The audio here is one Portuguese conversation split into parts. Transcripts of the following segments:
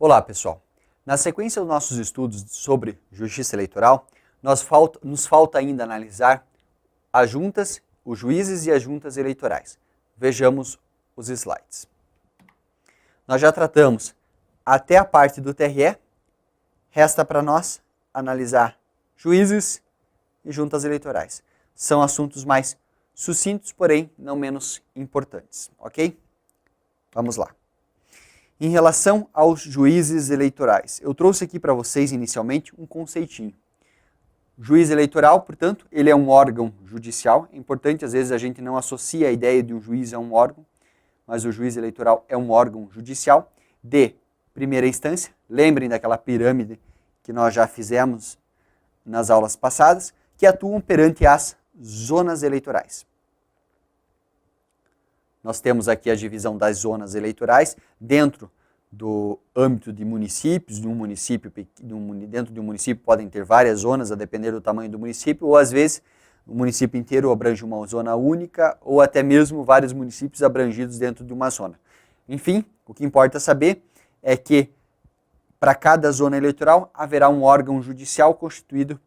Olá, pessoal. Na sequência dos nossos estudos sobre justiça eleitoral, nos falta ainda analisar as juntas, os juízes e as juntas eleitorais. Vejamos os slides. Nós já tratamos até a parte do TRE, resta para nós analisar juízes e juntas eleitorais. São assuntos mais sucintos, porém não menos importantes, ok? Vamos lá. Em relação aos juízes eleitorais, eu trouxe aqui para vocês inicialmente um conceitinho. Juiz eleitoral, portanto, ele é um órgão judicial. É importante, às vezes a gente não associa a ideia de um juiz a um órgão, mas o juiz eleitoral é um órgão judicial de primeira instância. Lembrem daquela pirâmide que nós já fizemos nas aulas passadas, que atuam perante as zonas eleitorais. Nós temos aqui a divisão das zonas eleitorais dentro do âmbito de municípios. Dentro de um município podem ter várias zonas, a depender do tamanho do município, ou às vezes o município inteiro abrange uma zona única, ou até mesmo vários municípios abrangidos dentro de uma zona. Enfim, o que importa saber é que para cada zona eleitoral haverá um órgão judicial constituído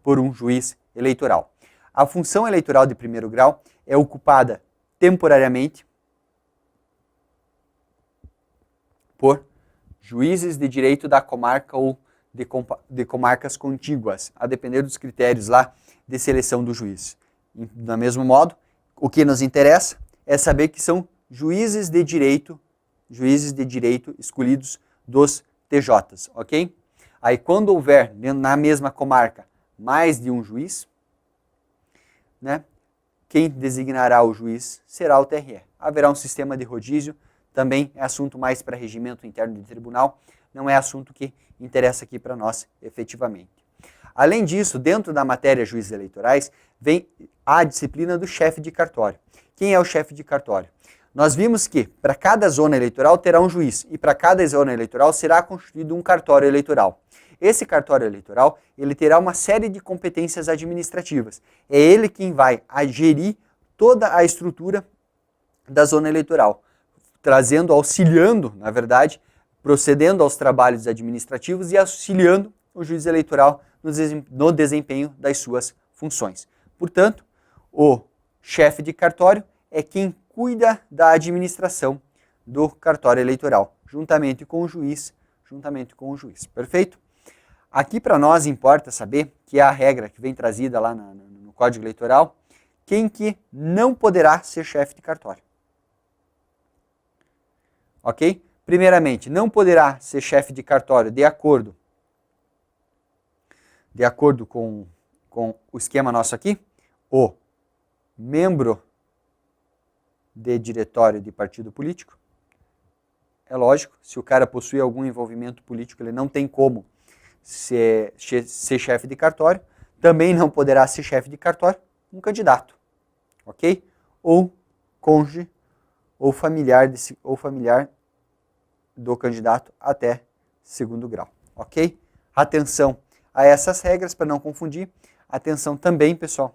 por um juiz eleitoral. A função eleitoral de primeiro grau é ocupada temporariamente por juízes de direito da comarca ou de comarcas contíguas, a depender dos critérios lá de seleção do juiz. Do mesmo modo, o que nos interessa é saber que são juízes de direito escolhidos dos TJs, ok? Aí quando houver na mesma comarca mais de um juiz, né? Quem designará o juiz será o TRE. Haverá um sistema de rodízio, também é assunto mais para regimento interno de tribunal, não é assunto que interessa aqui para nós efetivamente. Além disso, dentro da matéria juízes eleitorais, vem a disciplina do chefe de cartório. Quem é o chefe de cartório? Nós vimos que para cada zona eleitoral terá um juiz e para cada zona eleitoral será constituído um cartório eleitoral. Esse cartório eleitoral, ele terá uma série de competências administrativas. É ele quem vai gerir toda a estrutura da zona eleitoral, auxiliando, na verdade, procedendo aos trabalhos administrativos e auxiliando o juiz eleitoral no desempenho das suas funções. Portanto, o chefe de cartório é quem cuida da administração do cartório eleitoral, juntamente com o juiz. Perfeito? Aqui para nós importa saber que é a regra que vem trazida lá no Código Eleitoral, quem que não poderá ser chefe de cartório. Ok? Primeiramente, não poderá ser chefe de cartório de acordo com o esquema nosso aqui, o membro de diretório de partido político. É lógico, se o cara possui algum envolvimento político, ele não tem como ser chefe de cartório. Também não poderá ser chefe de cartório um candidato, ok? Ou cônjuge ou familiar do candidato até segundo grau, ok? Atenção a essas regras para não confundir. Atenção também, pessoal,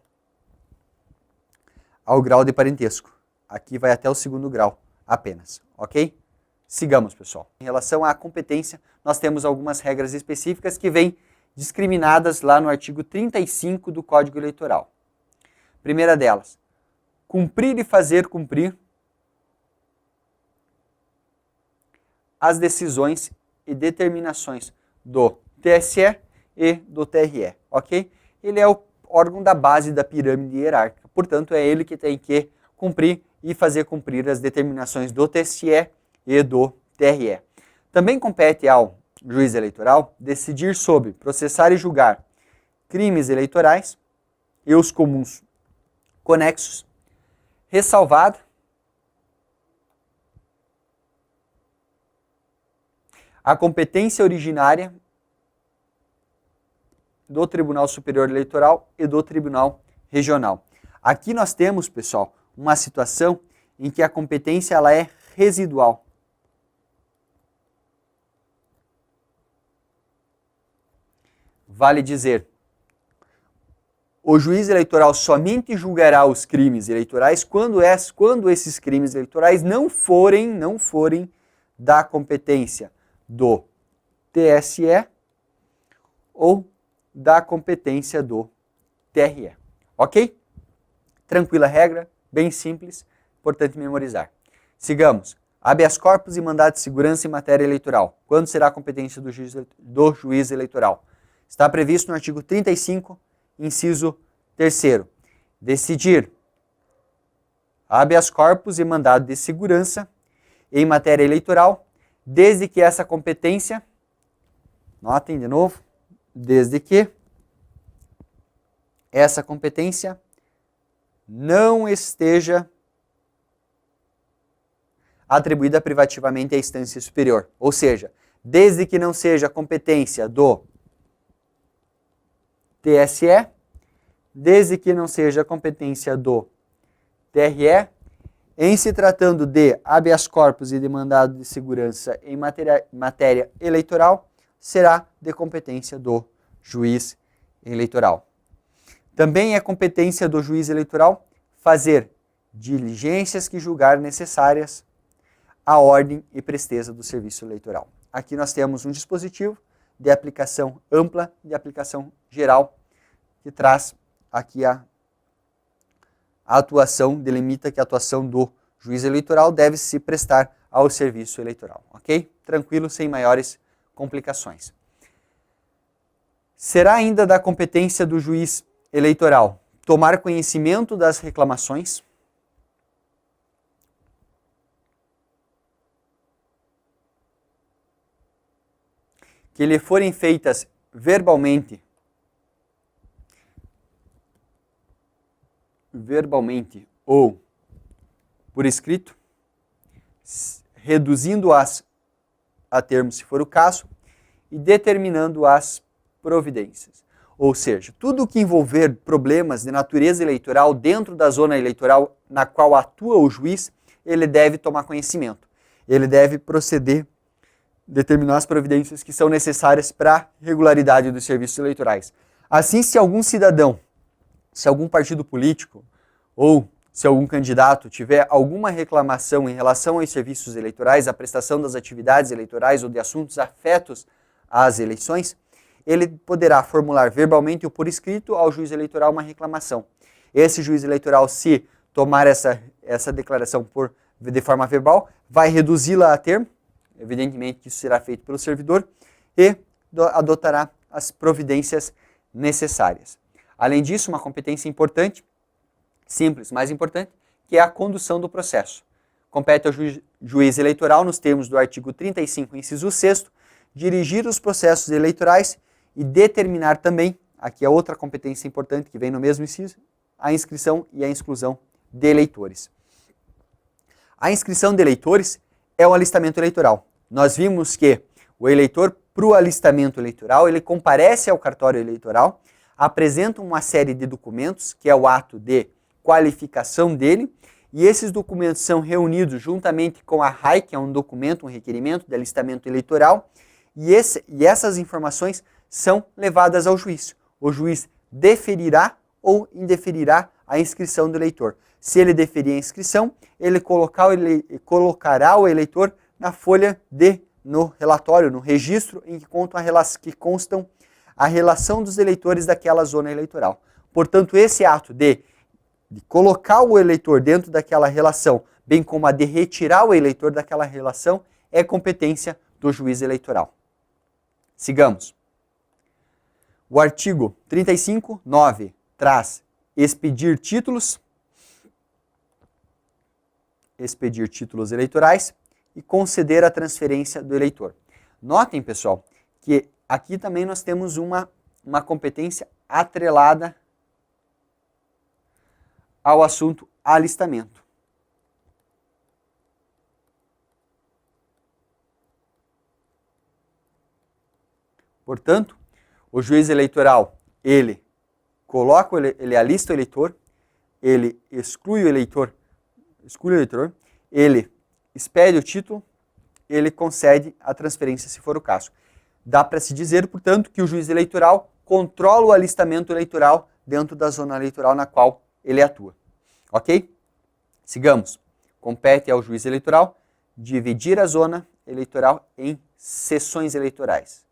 ao grau de parentesco. Aqui vai até o segundo grau apenas, ok? Sigamos, pessoal. Em relação à competência, nós temos algumas regras específicas que vêm discriminadas lá no artigo 35 do Código Eleitoral. Primeira delas, cumprir e fazer cumprir as decisões e determinações do TSE e do TRE, ok? Ele é o órgão da base da pirâmide hierárquica, portanto é ele que tem que cumprir e fazer cumprir as determinações do TSE e do TRE. Também compete ao juiz eleitoral decidir sobre processar e julgar crimes eleitorais e os comuns conexos, ressalvado a competência originária do Tribunal Superior Eleitoral e do Tribunal Regional. Aqui nós temos, pessoal, uma situação em que a competência ela é residual. Vale dizer, o juiz eleitoral somente julgará os crimes eleitorais quando esses crimes eleitorais não forem da competência do TSE ou da competência do TRE. Ok? Tranquila regra, bem simples, importante memorizar. Sigamos. Habeas corpus e mandado de segurança em matéria eleitoral. Quando será a competência do juiz eleitoral? Está previsto no artigo 35, inciso 3º. Decidir habeas corpus e mandado de segurança em matéria eleitoral, desde que essa competência, notem de novo, desde que essa competência não esteja atribuída privativamente à instância superior. Ou seja, desde que não seja competência do TSE, desde que não seja competência do TRE, em se tratando de habeas corpus e de mandado de segurança em matéria eleitoral, será de competência do juiz eleitoral. Também é competência do juiz eleitoral fazer diligências que julgar necessárias à ordem e presteza do serviço eleitoral. Aqui nós temos um dispositivo de aplicação ampla, de aplicação geral, que traz aqui a atuação, delimita que a atuação do juiz eleitoral deve se prestar ao serviço eleitoral, ok? Tranquilo, sem maiores complicações. Será ainda da competência do juiz eleitoral tomar conhecimento das reclamações, que lhe forem feitas verbalmente ou por escrito, reduzindo-as a termos, se for o caso, e determinando as providências. Ou seja, tudo que envolver problemas de natureza eleitoral dentro da zona eleitoral na qual atua o juiz, ele deve tomar conhecimento. Ele deve proceder, determinar as providências que são necessárias para a regularidade dos serviços eleitorais. Assim, se algum cidadão, se algum partido político ou se algum candidato tiver alguma reclamação em relação aos serviços eleitorais, à prestação das atividades eleitorais ou de assuntos afetos às eleições, ele poderá formular verbalmente ou por escrito ao juiz eleitoral uma reclamação. Esse juiz eleitoral, se tomar essa declaração de forma verbal, vai reduzi-la a termo, evidentemente que isso será feito pelo servidor, e adotará as providências necessárias. Além disso, uma competência importante, simples, mais importante, que é a condução do processo. Compete ao juiz eleitoral, nos termos do artigo 35, inciso 6º, dirigir os processos eleitorais e determinar também, aqui é outra competência importante que vem no mesmo inciso, a inscrição e a exclusão de eleitores. A inscrição de eleitores é o alistamento eleitoral. Nós vimos que o eleitor, para o alistamento eleitoral, ele comparece ao cartório eleitoral, apresenta uma série de documentos, que é o ato de qualificação dele, e esses documentos são reunidos juntamente com a RAI, que é um documento, um requerimento de alistamento eleitoral, e essas informações são levadas ao juiz. O juiz deferirá ou indeferirá a inscrição do eleitor. Se ele deferir a inscrição, ele colocará o eleitor na folha no relatório, no registro em que constam a relação dos eleitores daquela zona eleitoral. Portanto, esse ato de colocar o eleitor dentro daquela relação, bem como a de retirar o eleitor daquela relação, é competência do juiz eleitoral. Sigamos. O artigo 35, 9, traz expedir títulos eleitorais e conceder a transferência do eleitor. Notem, pessoal, que aqui também nós temos uma competência atrelada ao assunto alistamento. Portanto, o juiz eleitoral, ele alista o eleitor, ele exclui o eleitor, ele expede o título, ele concede a transferência, se for o caso. Dá para se dizer, portanto, que o juiz eleitoral controla o alistamento eleitoral dentro da zona eleitoral na qual ele atua. Ok? Sigamos. Compete ao juiz eleitoral dividir a zona eleitoral em seções eleitorais.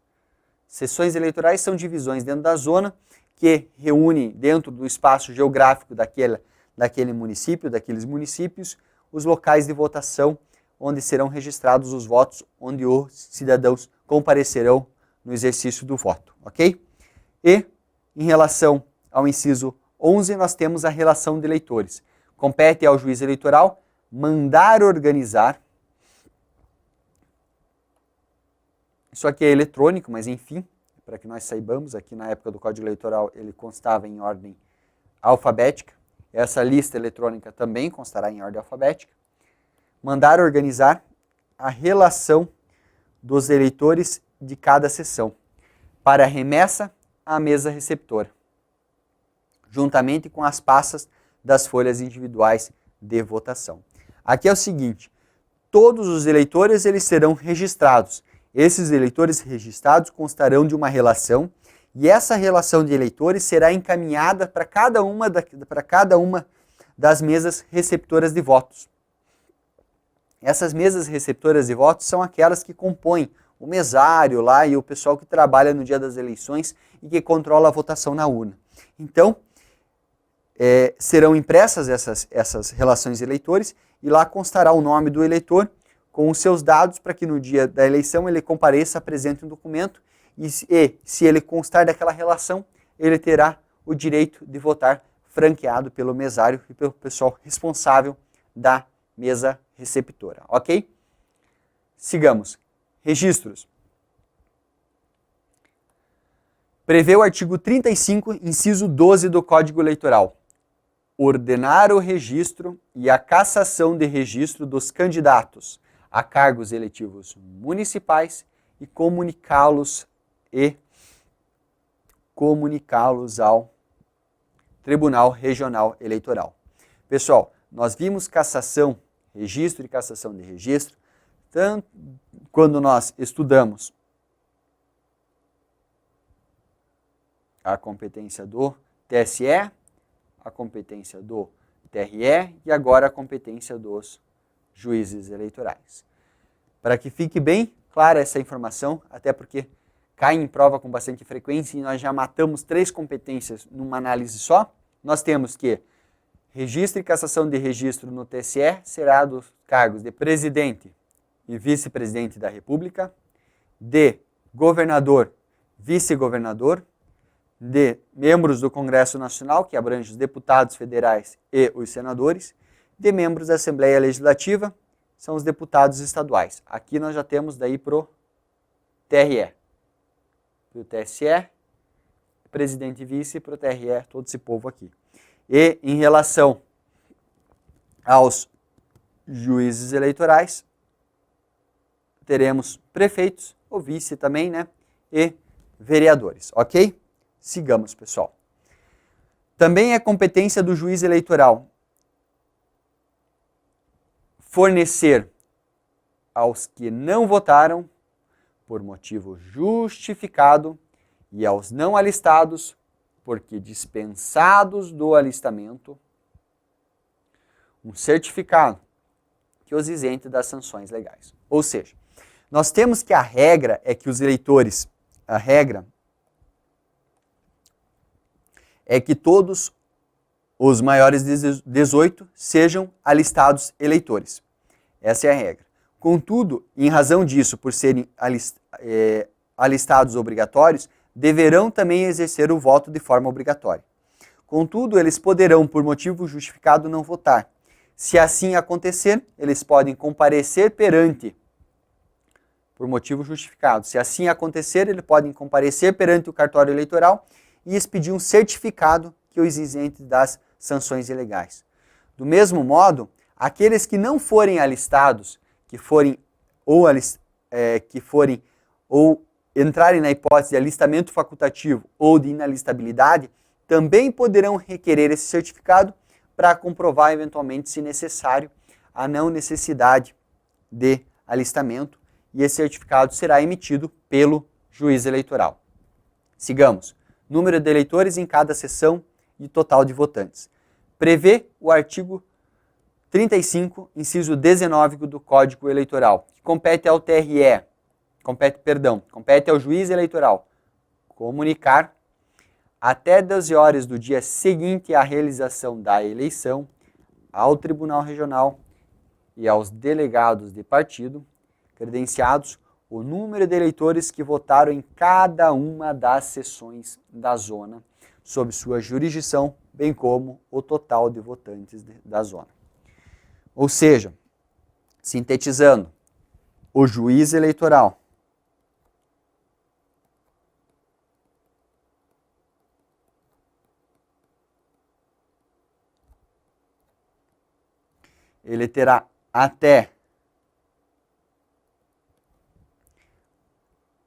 Seções eleitorais são divisões dentro da zona que reúne dentro do espaço geográfico daquele município, daqueles municípios, os locais de votação onde serão registrados os votos, onde os cidadãos comparecerão no exercício do voto, ok? E, em relação ao inciso 11, nós temos a relação de eleitores. Compete ao juiz eleitoral mandar organizar. Isso aqui é eletrônico, mas enfim, para que nós saibamos, aqui na época do Código Eleitoral ele constava em ordem alfabética. Essa lista eletrônica também constará em ordem alfabética. Mandar organizar a relação dos eleitores de cada sessão para remessa à mesa receptora, juntamente com as passas das folhas individuais de votação. Aqui é o seguinte, todos os eleitores eles serão registrados. Esses eleitores registrados constarão de uma relação e essa relação de eleitores será encaminhada para cada uma das mesas receptoras de votos. Essas mesas receptoras de votos são aquelas que compõem o mesário lá e o pessoal que trabalha no dia das eleições e que controla a votação na urna. Então, serão impressas essas relações de eleitores e lá constará o nome do eleitor com os seus dados para que no dia da eleição ele compareça, apresente um documento e se ele constar daquela relação, ele terá o direito de votar franqueado pelo mesário e pelo pessoal responsável da mesa receptora, ok? Sigamos. Registros. Prevê o artigo 35, inciso 12 do Código Eleitoral. Ordenar o registro e a cassação de registro dos candidatos a cargos eletivos municipais e comunicá-los ao Tribunal Regional Eleitoral. Pessoal, nós vimos cassação, registro e cassação de registro, tanto quando nós estudamos a competência do TSE, a competência do TRE e agora a competência dos juízes eleitorais. Para que fique bem clara essa informação, até porque cai em prova com bastante frequência e nós já matamos 3 competências numa análise só, nós temos que registro e cassação de registro no TSE será dos cargos de presidente e vice-presidente da República, de governador, vice-governador, de membros do Congresso Nacional, que abrange os deputados federais e os senadores, de membros da Assembleia Legislativa, são os deputados estaduais. Aqui nós já temos daí para o TRE, para o TSE, presidente e vice, para o TRE, todo esse povo aqui. E em relação aos juízes eleitorais, teremos prefeitos, ou vice também, né? E vereadores, ok? Sigamos, pessoal. Também é competência do juiz eleitoral fornecer aos que não votaram por motivo justificado e aos não alistados, porque dispensados do alistamento, um certificado que os isente das sanções legais. Ou seja, nós temos que a regra é que os eleitores, a regra é que todos os maiores de 18 sejam alistados eleitores. Essa é a regra. Contudo, em razão disso, por serem alistados obrigatórios, deverão também exercer o voto de forma obrigatória. Contudo, eles poderão, por motivo justificado, não votar. Se assim acontecer, eles podem comparecer perante, por motivo justificado. Se assim acontecer, eles podem comparecer perante o cartório eleitoral e expedir um certificado que os isente das sanções ilegais. Do mesmo modo, aqueles que não forem alistados, que forem ou entrarem na hipótese de alistamento facultativo ou de inalistabilidade, também poderão requerer esse certificado para comprovar, eventualmente, se necessário, a não necessidade de alistamento, e esse certificado será emitido pelo juiz eleitoral. Sigamos. Número de eleitores em cada sessão e total de votantes. Prevê o artigo 35, inciso 19 do Código Eleitoral, que compete ao TRE compete ao juiz eleitoral comunicar até 12 horas do dia seguinte à realização da eleição ao Tribunal Regional e aos delegados de partido credenciados o número de eleitores que votaram em cada uma das sessões da zona sob sua jurisdição, bem como o total de votantes da zona. Ou seja, sintetizando, o juiz eleitoral ele terá até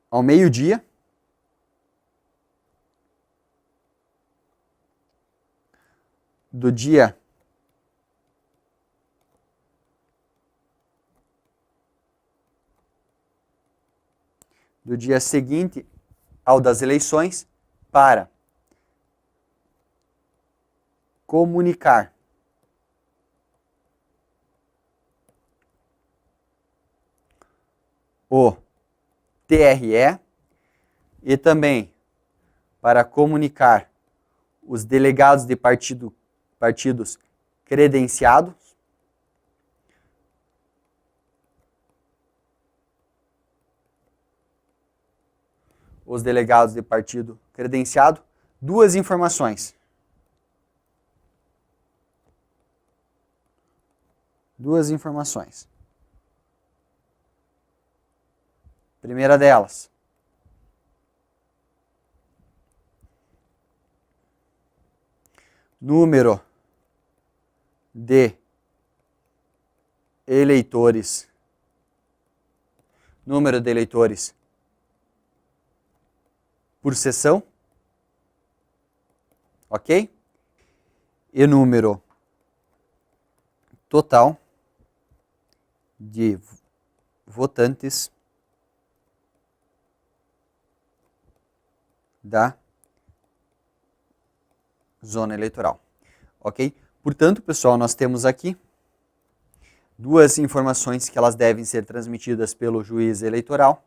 ao meio-dia do dia seguinte ao das eleições para comunicar o TRE e também para comunicar os delegados de partidos credenciados duas informações. Primeira delas, número de eleitores por sessão, ok? E número total de votantes da zona eleitoral, ok? Portanto, pessoal, nós temos aqui duas informações que elas devem ser transmitidas pelo juiz eleitoral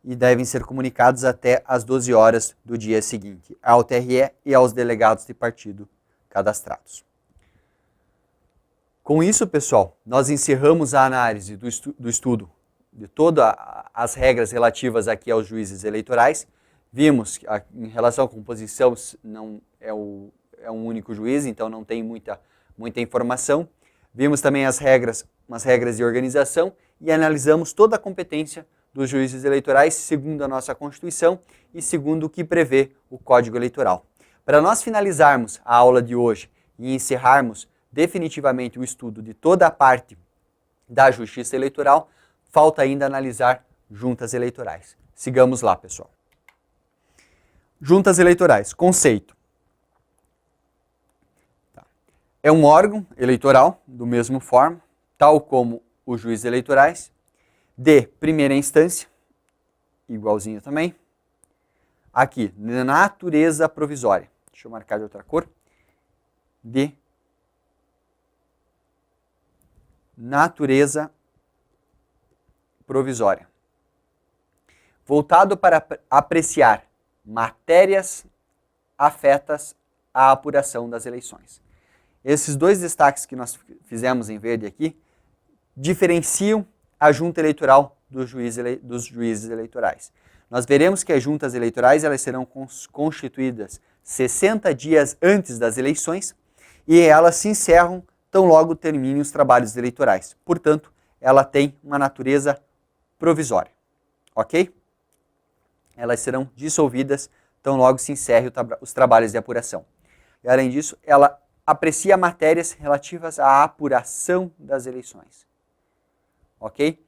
e devem ser comunicados até às 12 horas do dia seguinte, ao TRE e aos delegados de partido cadastrados. Com isso, pessoal, nós encerramos a análise do estudo de todas as regras relativas aqui aos juízes eleitorais. Vimos que em relação à composição não é um único juiz, então não tem muita informação. Vimos também umas regras de organização e analisamos toda a competência dos juízes eleitorais segundo a nossa Constituição e segundo o que prevê o Código Eleitoral. Para nós finalizarmos a aula de hoje e encerrarmos definitivamente o estudo de toda a parte da Justiça Eleitoral, falta ainda analisar juntas eleitorais. Sigamos lá, pessoal. Juntas eleitorais, conceito. É um órgão eleitoral, do mesmo forma, tal como os juízes eleitorais, de primeira instância, igualzinho também. Aqui, de natureza provisória. Deixa eu marcar de outra cor. De natureza provisória. Voltado para apreciar matérias afetas à apuração das eleições. Esses dois destaques que nós fizemos em verde aqui diferenciam a junta eleitoral dos juízes eleitorais. Nós veremos que as juntas eleitorais elas serão constituídas 60 dias antes das eleições e elas se encerram tão logo terminem os trabalhos eleitorais. Portanto, ela tem uma natureza provisória, ok? Elas serão dissolvidas tão logo se encerrem os trabalhos de apuração. E, além disso, ela aprecia matérias relativas à apuração das eleições. Ok?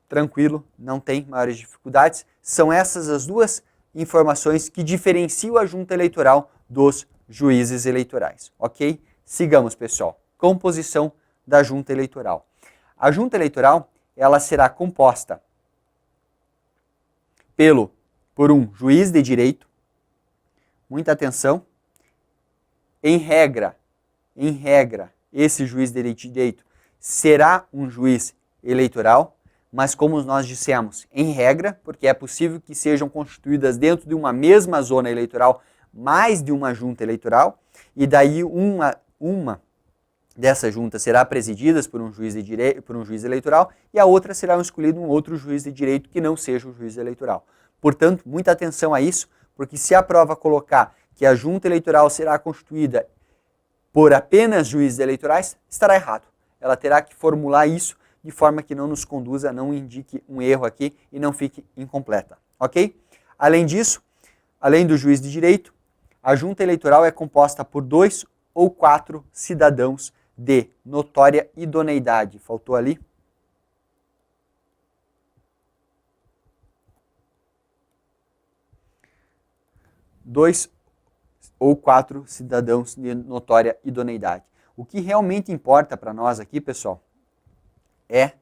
Tranquilo, não tem maiores dificuldades. São essas as duas informações que diferenciam a junta eleitoral dos juízes eleitorais. Ok? Sigamos, pessoal. Composição da junta eleitoral. A junta eleitoral ela será composta por um juiz de direito, muita atenção, em regra, esse juiz de direito será um juiz eleitoral, mas como nós dissemos, em regra, porque é possível que sejam constituídas dentro de uma mesma zona eleitoral mais de uma junta eleitoral, e daí uma dessas juntas será presidida por um juiz eleitoral e a outra será escolhido um outro juiz de direito que não seja o juiz eleitoral. Portanto, muita atenção a isso, porque se a prova colocar que a junta eleitoral será constituída por apenas juízes eleitorais, estará errado. Ela terá que formular isso de forma que não nos conduza, não indique um erro aqui e não fique incompleta, ok? Além disso, além do juiz de direito, a junta eleitoral é composta por 2 ou 4 cidadãos de notória idoneidade. Faltou ali? Dois ou 4 cidadãos de notória idoneidade. O que realmente importa para nós aqui, pessoal, é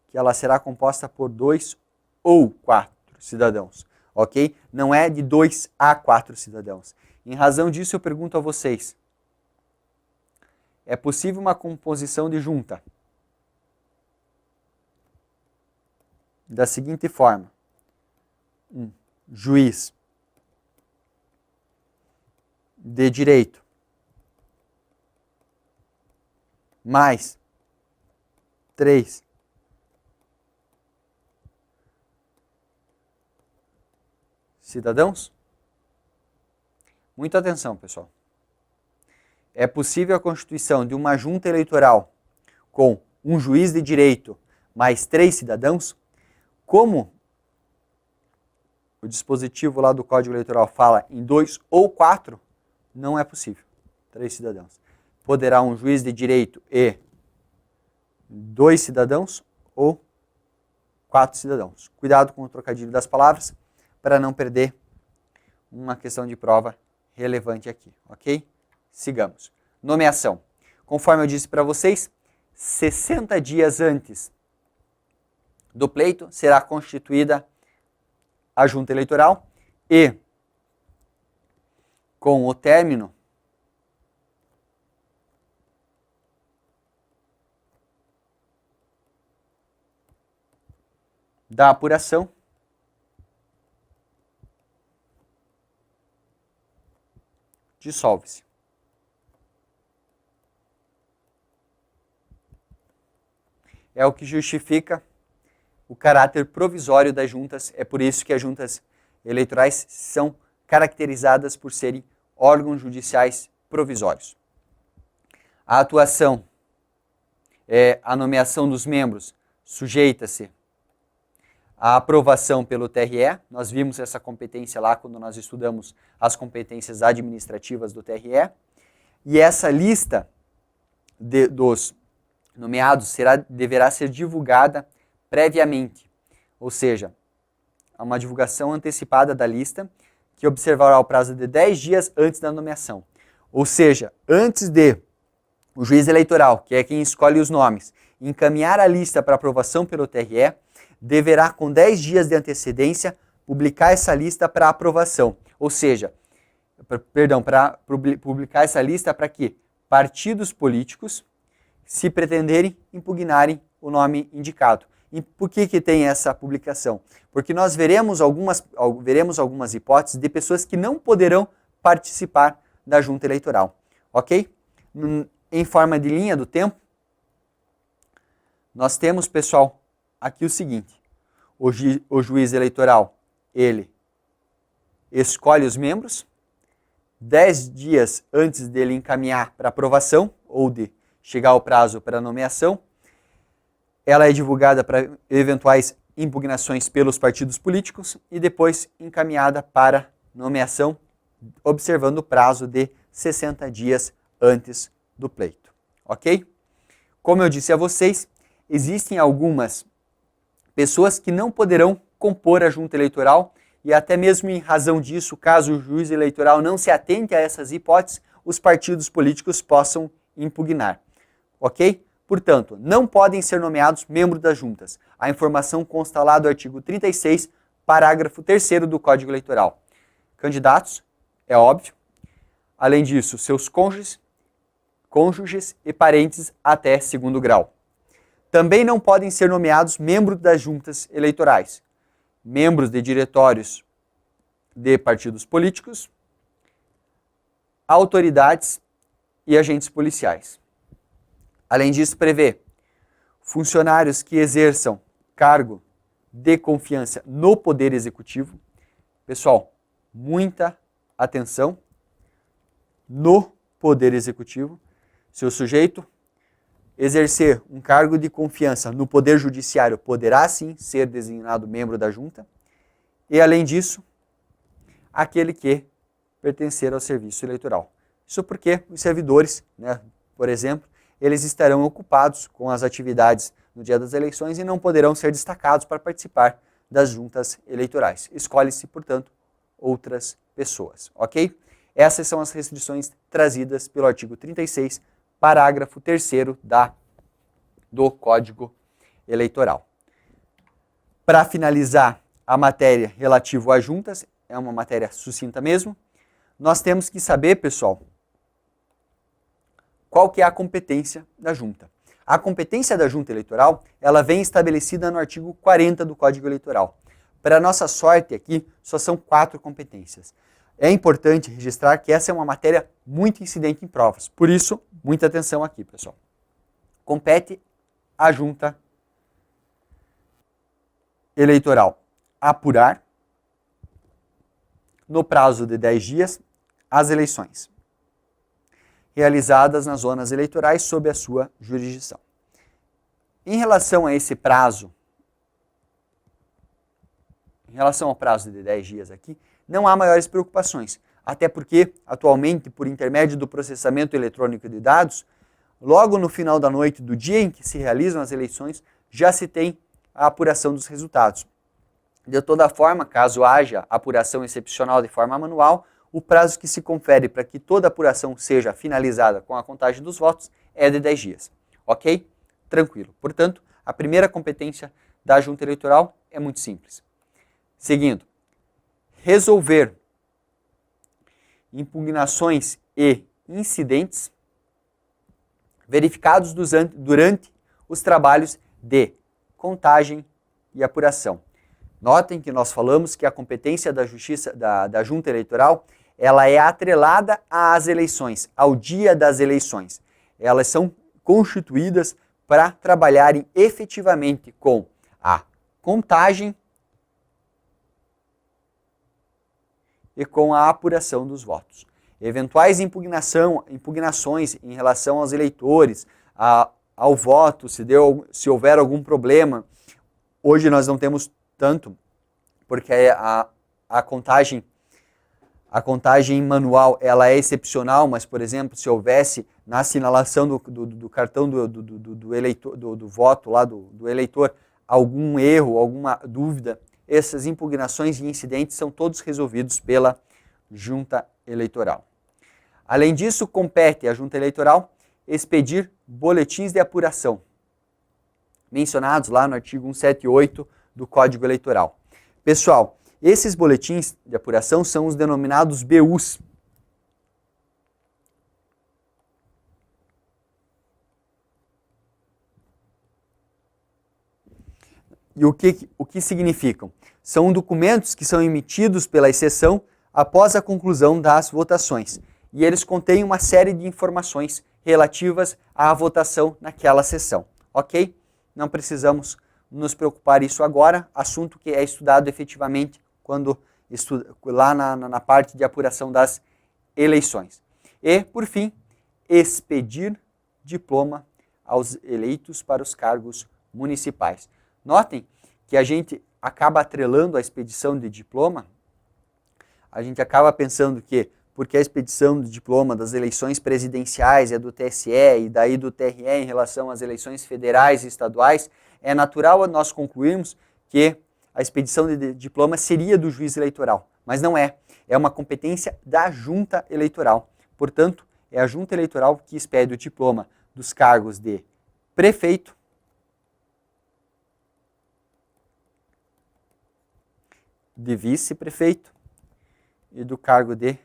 que ela será composta por 2 ou 4 cidadãos, ok? Não é de 2 a 4 cidadãos. Em razão disso, eu pergunto a vocês, é possível uma composição de junta da seguinte forma: juiz de direito mais 3 cidadãos? Muita atenção, pessoal. É possível a constituição de uma junta eleitoral com um juiz de direito mais 3 cidadãos? Como o dispositivo lá do Código Eleitoral fala em 2 ou 4, não é possível. 3 cidadãos. Poderá um juiz de direito e 2 cidadãos ou 4 cidadãos. Cuidado com o trocadilho das palavras para não perder uma questão de prova relevante aqui, ok? Sigamos. Nomeação. Conforme eu disse para vocês, 60 dias antes do pleito será constituída a junta eleitoral e com o término da apuração, dissolve-se. É o que justifica o caráter provisório das juntas. É por isso que as juntas eleitorais são caracterizadas por serem órgãos judiciais provisórios. A atuação, a nomeação dos membros, sujeita-se à aprovação pelo TRE. Nós vimos essa competência lá quando nós estudamos as competências administrativas do TRE. E essa lista dos nomeados deverá ser divulgada previamente, ou seja, há uma divulgação antecipada da lista que observará o prazo de 10 dias antes da nomeação. Ou seja, antes de o juiz eleitoral, que é quem escolhe os nomes, encaminhar a lista para aprovação pelo TRE, deverá, com 10 dias de antecedência, publicar essa lista para aprovação. Ou seja, para publicar essa lista para que partidos políticos, se pretenderem, impugnarem o nome indicado. E por que tem essa publicação? Porque nós veremos algumas hipóteses de pessoas que não poderão participar da junta eleitoral. Ok? Em forma de linha do tempo, nós temos, pessoal, aqui o seguinte. O juiz eleitoral, ele escolhe os membros, 10 dias antes dele encaminhar para aprovação, ou de chegar ao prazo para nomeação, ela é divulgada para eventuais impugnações pelos partidos políticos e depois encaminhada para nomeação, observando o prazo de 60 dias antes do pleito. Ok? Como eu disse a vocês, existem algumas pessoas que não poderão compor a junta eleitoral e até mesmo em razão disso, caso o juiz eleitoral não se atente a essas hipóteses, os partidos políticos possam impugnar. Ok? Portanto, não podem ser nomeados membros das juntas. A informação consta lá do artigo 36, parágrafo 3º do Código Eleitoral. Candidatos, é óbvio. Além disso, seus cônjuges e parentes até 2º grau. Também não podem ser nomeados membros das juntas eleitorais, membros de diretórios de partidos políticos, autoridades e agentes policiais. Além disso, prevê funcionários que exerçam cargo de confiança no Poder Executivo. Pessoal, muita atenção no Poder Executivo. Se o sujeito exercer um cargo de confiança no Poder Judiciário, poderá sim ser designado membro da junta. E, além disso, aquele que pertencer ao serviço eleitoral. Isso porque os servidores, né, por exemplo, eles estarão ocupados com as atividades no dia das eleições e não poderão ser destacados para participar das juntas eleitorais. Escolhe-se, portanto, outras pessoas, ok? Essas são as restrições trazidas pelo artigo 36, parágrafo 3º do Código Eleitoral. Para finalizar a matéria relativa às juntas, é uma matéria sucinta mesmo, nós temos que saber, pessoal, qual que é a competência da junta. A competência da junta eleitoral, ela vem estabelecida no artigo 40 do Código Eleitoral. Para nossa sorte aqui, só são 4 competências. É importante registrar que essa é uma matéria muito incidente em provas. Por isso, muita atenção aqui, pessoal. Compete à junta eleitoral apurar, no prazo de 10 dias, as eleições realizadas nas zonas eleitorais sob a sua jurisdição. Em relação a esse prazo, em relação ao prazo de 10 dias aqui, não há maiores preocupações, até porque, atualmente, por intermédio do processamento eletrônico de dados, logo no final da noite do dia em que se realizam as eleições, já se tem a apuração dos resultados. De toda forma, caso haja apuração excepcional de forma manual, o prazo que se confere para que toda a apuração seja finalizada com a contagem dos votos é de 10 dias. Ok? Tranquilo. Portanto, a primeira competência da junta eleitoral é muito simples. Seguindo, resolver impugnações e incidentes verificados durante os trabalhos de contagem e apuração. Notem que nós falamos que a competência da justiça da junta eleitoral, ela é atrelada às eleições, ao dia das eleições. Elas são constituídas para trabalharem efetivamente com a contagem e com a apuração dos votos. Eventuais impugnações em relação aos eleitores, ao voto, se houver algum problema, hoje nós não temos tanto, porque a contagem manual ela é excepcional, mas, por exemplo, se houvesse na assinalação do cartão do eleitor, do voto lá do eleitor, algum erro, alguma dúvida, essas impugnações e incidentes são todos resolvidos pela junta eleitoral. Além disso, compete à junta eleitoral expedir boletins de apuração, mencionados lá no artigo 178 do Código Eleitoral. Pessoal, esses boletins de apuração são os denominados BUs. E o que significam? São documentos que são emitidos pela exceção após a conclusão das votações. E eles contêm uma série de informações relativas à votação naquela sessão. Ok? Não precisamos nos preocupar isso agora, assunto que é estudado efetivamente quando lá na parte de apuração das eleições. E, por fim, expedir diploma aos eleitos para os cargos municipais. Notem que a gente acaba atrelando a expedição de diploma, a gente acaba pensando que, porque a expedição do diploma das eleições presidenciais é do TSE e daí do TRE em relação às eleições federais e estaduais, é natural nós concluirmos que a expedição de diploma seria do juiz eleitoral, mas não é. É uma competência da junta eleitoral. Portanto, é a junta eleitoral que expede o diploma dos cargos de prefeito, de vice-prefeito e do cargo de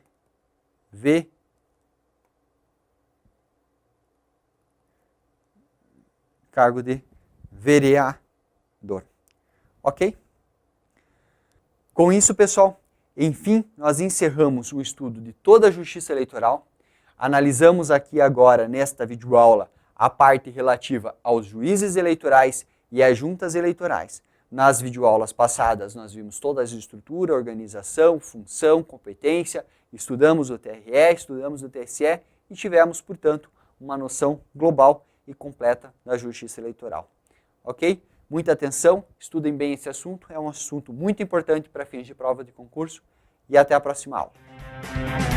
vereador. Ok? Com isso, pessoal, enfim, nós encerramos o estudo de toda a justiça eleitoral. Analisamos aqui agora, nesta videoaula, a parte relativa aos juízes eleitorais e às juntas eleitorais. Nas videoaulas passadas, nós vimos toda a estrutura, organização, função, competência, estudamos o TRE, estudamos o TSE e tivemos, portanto, uma noção global e completa da justiça eleitoral. Ok? Muita atenção, estudem bem esse assunto, é um assunto muito importante para fins de prova de concurso e até a próxima aula.